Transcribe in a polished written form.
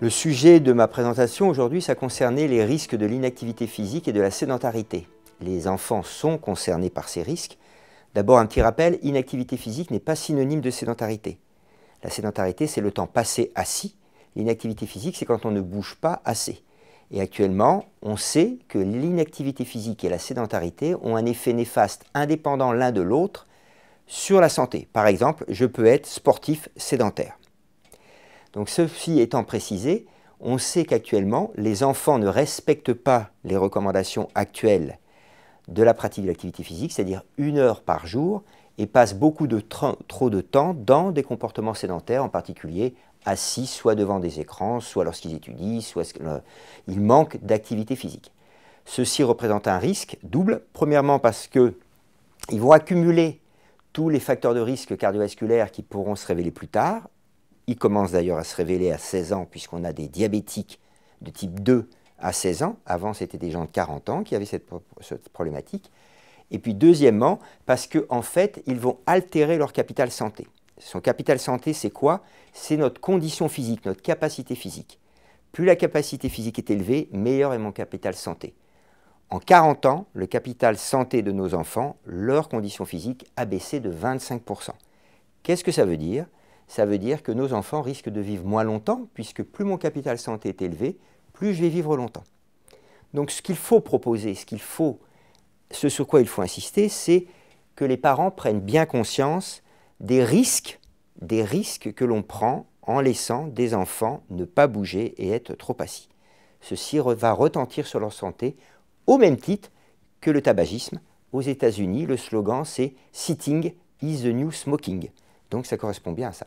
Le sujet de ma présentation aujourd'hui, ça concernait les risques de l'inactivité physique et de la sédentarité. Les enfants sont concernés par ces risques. D'abord, un petit rappel, inactivité physique n'est pas synonyme de sédentarité. La sédentarité, c'est le temps passé assis. L'inactivité physique, c'est quand on ne bouge pas assez. Et actuellement, on sait que l'inactivité physique et la sédentarité ont un effet néfaste indépendant l'un de l'autre sur la santé. Par exemple, je peux être sportif sédentaire. Donc ceci étant précisé, on sait qu'actuellement, les enfants ne respectent pas les recommandations actuelles de la pratique de l'activité physique, c'est-à-dire 1 heure par jour, et passent beaucoup trop de temps dans des comportements sédentaires, en particulier assis, soit devant des écrans, soit lorsqu'ils étudient, soit ils manquent d'activité physique. Ceci représente un risque double, premièrement parce qu'ils vont accumuler tous les facteurs de risque cardiovasculaires qui pourront se révéler plus tard. Ils commencent d'ailleurs à se révéler à 16 ans, puisqu'on a des diabétiques de type 2 à 16 ans. Avant, c'était des gens de 40 ans qui avaient cette problématique. Et puis deuxièmement, parce qu'en fait, ils vont altérer leur capital santé. Son capital santé, c'est quoi? C'est notre condition physique, notre capacité physique. Plus la capacité physique est élevée, meilleur est mon capital santé. En 40 ans, le capital santé de nos enfants, leur condition physique a baissé de 25%. Qu'est-ce que ça veut dire? Ça veut dire que nos enfants risquent de vivre moins longtemps, puisque plus mon capital santé est élevé, plus je vais vivre longtemps. Donc ce qu'il faut proposer, ce sur quoi il faut insister, c'est que les parents prennent bien conscience des risques que l'on prend en laissant des enfants ne pas bouger et être trop assis. Ceci va retentir sur leur santé au même titre que le tabagisme. Aux États-Unis, le slogan c'est « Sitting is the new smoking ». Donc ça correspond bien à ça.